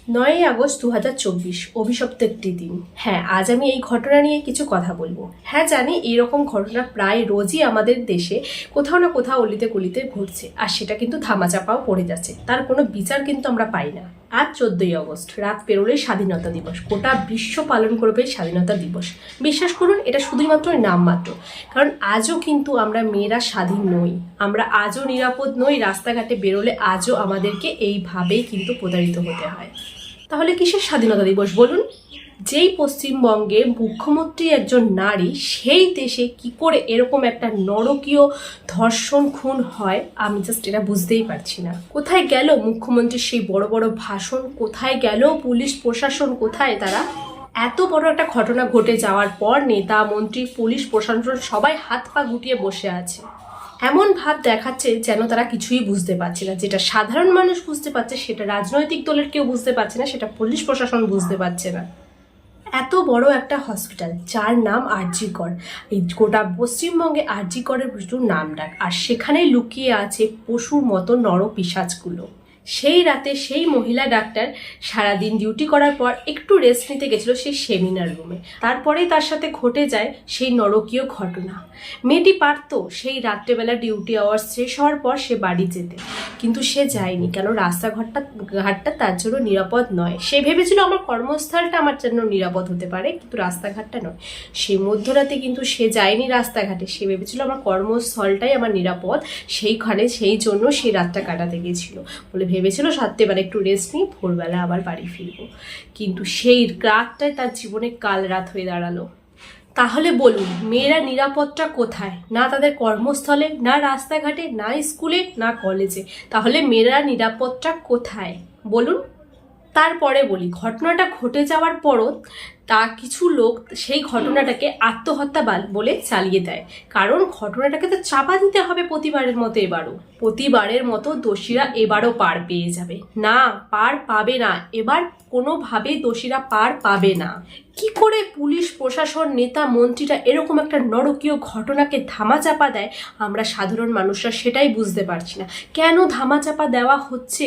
9ই August 2024 অভিশপ্ত একটি দিন। হ্যাঁ, আজ আমি এই ঘটনা নিয়ে কিছু কথা বলবো। হ্যাঁ, জানি এইরকম ঘটনা প্রায় রোজই আমাদের দেশে কোথাও না কোথাও অলিতে গলিতে ঘটছে, আর সেটা কিন্তু ধামাচাপাও পড়ে যাচ্ছে, তার কোনো বিচার কিন্তু আমরা পাই না। আজ 14ই আগস্ট রাত পেরোলেই স্বাধীনতা দিবস, গোটা বিশ্ব পালন করবে স্বাধীনতা দিবস। বিশ্বাস করুন, এটা শুধুমাত্র নামমাত্র, কারণ আজও কিন্তু আমরা মেয়েরা স্বাধীন নই, আমরা আজও নিরাপদ নই। রাস্তাঘাটে বেরোলে আজও আমাদেরকে এইভাবেই কিন্তু প্রতারিত হতে হয়। তাহলে কিসের স্বাধীনতা দিবস বলুন? যেই পশ্চিমবঙ্গে মুখ্যমন্ত্রী একজন নারী, সেই দেশে কি করে এরকম একটা নরকীয় ধর্ষণ খুন হয়, আমি জাস্ট এটা বুঝতেই পারছি না। কোথায় গেল মুখ্যমন্ত্রীর সেই বড় বড় ভাষণ? কোথায় গেল পুলিশ প্রশাসন? কোথায় তারা? এত বড় একটা ঘটনা ঘটে যাওয়ার পর নেতা মন্ত্রী পুলিশ প্রশাসন সবাই হাত পা গুটিয়ে বসে আছে। এমন ভাব দেখাচ্ছে যেন তারা কিছুই বুঝতে পারছে না। যেটা সাধারণ মানুষ বুঝতে পারছে সেটা রাজনৈতিক দলের কেউ বুঝতে পারছে না, সেটা পুলিশ প্রশাসন বুঝতে পারছে না। এত বড় একটা হসপিটাল যার নাম আরজি কর, এই গোটা পশ্চিমবঙ্গে আরজি করের প্রচুর নাম ডাক, আর সেখানে লুকিয়ে আছে পশুর মতো নরপিশাচগুলো। সেই রাতে সেই মহিলা ডাক্তার সারাদিন ডিউটি করার পর একটু রেস্ট নিতে গেছিল সেই সেমিনার রুমে। তারপরেই তার সাথে ঘটে যায় সেই নরকীয় ঘটনা। মেয়েটি পারতো সেই রাত্রেবেলা ডিউটি আওয়ার্স শেষ হওয়ার পর সে বাড়ি যেতে, কিন্তু সে যায়নি। কেন? রাস্তাঘাটটা তার জন্য নিরাপদ নয়। সে ভেবেছিল আমার কর্মস্থলটা আমার জন্য নিরাপদ হতে পারে, কিন্তু রাস্তাঘাটটা নয়। সে মধ্যরাতে কিন্তু সে যায়নি রাস্তাঘাটে, সে ভেবেছিল আমার কর্মস্থলটাই আমার নিরাপদ, সেইখানে সেই জন্য সেই রাতটা কাটাতে গেছিল। বলে ভেবেছিল রাত্রেবেলা একটু রেস্ট নিয়ে ভোরবেলা আবার বাড়ি ফিরবো, কিন্তু সেই রাতটাই তার জীবনে কাল রাত হয়ে দাঁড়ালো। তাহলে বলুন, মেয়েরা নিরাপদটা কোথায়? না তাদের কর্মস্থলে, না রাস্তাঘাটে, না স্কুলে, না কলেজে। তাহলে মেয়েরা নিরাপদটা কোথায় বলুন? তারপরে বলি, ঘটনাটা ঘটে যাওয়ার পরও তা কিছু লোক সেই ঘটনাটাকে আত্মহত্যা বলে চালিয়ে দেয়। কারণ ঘটনাটাকে তো চাপা দিতে হবে প্রতিবারের মতো। প্রতিবারের মতো দোষীরা এবারও পার পেয়ে যাবে না, পার পাবে না। এবার কোনোভাবেই দোষীরা পার পাবে না। কি করে পুলিশ প্রশাসন নেতা মন্ত্রীরা এরকম একটা নরকীয় ঘটনাকে ধামাচাপা দেয়, আমরা সাধারণ মানুষরা সেটাই বুঝতে পারছি না। কেন ধামাচাপা দেওয়া হচ্ছে?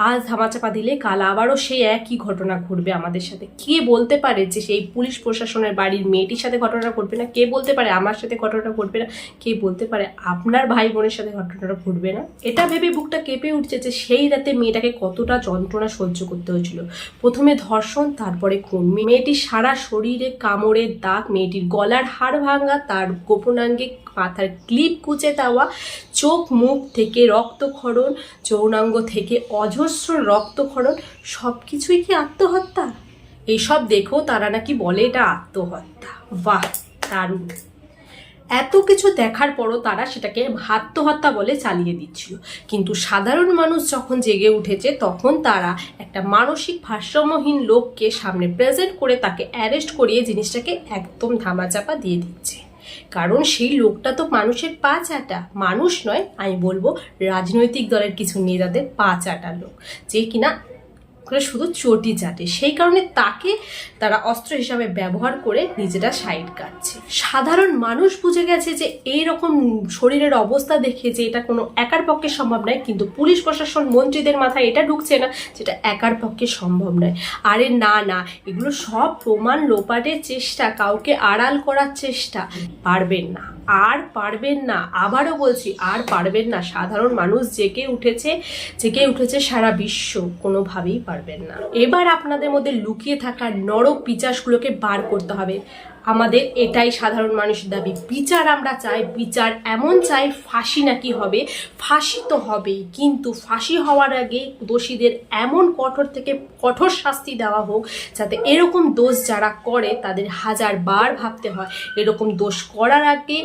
আজ ধামাচাপা দিলে কাল আবারও সেই একই ঘটনা ঘটবে আমাদের সাথে। কে বলতে পারে যে সেই পুলিশ প্রশাসনের বাড়ির মেয়েটির সাথে ঘটনা ঘটবে না? কে বলতে পারে আমার সাথে ঘটনা ঘটবে না? কে বলতে পারে আপনার ভাই বোনের সাথে ঘটনাটা ঘটবে না? এটা ভেবে বুকটা কেঁপে উঠছে যে সেই রাতে মেয়েটাকে কতটা যন্ত্রণা সহ্য করতে হয়েছিল। প্রথমে ধর্ষণ, তারপরে খুন। মেয়েটির সারা শরীরে কামড়ের দাগ, মেয়েটির গলার হাড় ভাঙা, তার গোপনাঙ্গে মাথার ক্লিপ কুচে দেওয়া, চোখ মুখ থেকে রক্তক্ষরণ, যৌনাঙ্গ থেকে অজস্র রক্তক্ষরণ। সব কিছুই কি আত্মহত্যা? এইসব দেখেও তারা নাকি বলে এটা আত্মহত্যা। বাহ, দারুণ! এত কিছু দেখার পরও তারা সেটাকে আত্মহত্যা বলে চালিয়ে দিচ্ছিল। কিন্তু সাধারণ মানুষ যখন জেগে উঠেছে, তখন তারা একটা মানসিক ভারসাম্যহীন লোককে সামনে প্রেজেন্ট করে তাকে অ্যারেস্ট করিয়ে জিনিসটাকে একদম ধামাচাপা দিয়ে দিচ্ছে। কারণ সেই লোকটা তো মানুষের পা চাটা মানুষ নয়, আমি বলবো রাজনৈতিক দলের কিছু নেতাদের পা চাটা লোক, যে কিনা শুধু চটি চাটে। সেই কারণে তাকে তারা অস্ত্র হিসাবে ব্যবহার করে নিজেরা সাইড কাটছে। সাধারণ মানুষ বুঝে গেছে যে এই রকম শরীরের অবস্থা দেখে যে এটা কোনো একার পক্ষে সম্ভব নয়, কিন্তু পুলিশ প্রশাসন মন্ত্রীদের মাথায় এটা ঢুকছে না যেটা একার পক্ষে সম্ভব নয়। আরে না না, এগুলো সব প্রমাণ লোপাটের চেষ্টা, কাউকে আড়াল করার চেষ্টা। পারবেন না, আর পারবেন না। আবারও বলছি, আর পারবেন না। সাধারণ মানুষ জেগে উঠেছে সারা বিশ্ব, কোনোভাবেই পারবেন না। এবার আপনাদের মধ্যে লুকিয়ে থাকা নরক পিচাসগুলোকে বার করতে হবে। আমাদের এটাই সাধারণ মানুষের দাবি। বিচার আমরা চাই, বিচার এমন চাই, ফাঁসি নাকি হবে, ফাঁসি তো হবেই, কিন্তু ফাঁসি হওয়ার আগে দোষীদের এমন কঠোর থেকে কঠোর শাস্তি দেওয়া হোক যাতে এরকম দোষ যারা করে তাদের 1000বার ভাবতে হয়। এরকম দোষ করার আগে,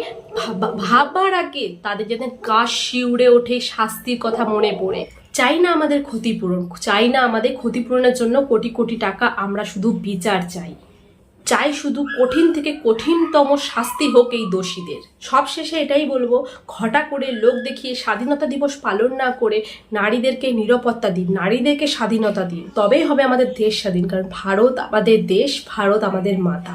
ভাববার আগে তাদের যাতে গা শিউরে ওঠে শাস্তির কথা মনে পড়ে। চাই না আমাদের ক্ষতিপূরণ, চাই না আমাদের ক্ষতিপূরণের জন্য কোটি কোটি টাকা, আমরা শুধু বিচার চাই। চাই শুধু কঠিন থেকে কঠিনতম শাস্তি হোক এই দোষীদের। সবশেষে এটাই বলবো, ঘটা করে লোক দেখিয়ে স্বাধীনতা দিবস পালন না করে নারীদেরকে নিরাপত্তা দিন, নারীদেরকে স্বাধীনতা দিন, তবেই হবে আমাদের দেশ স্বাধীন। কারণ ভারত আমাদের দেশ, ভারত আমাদের মাতা।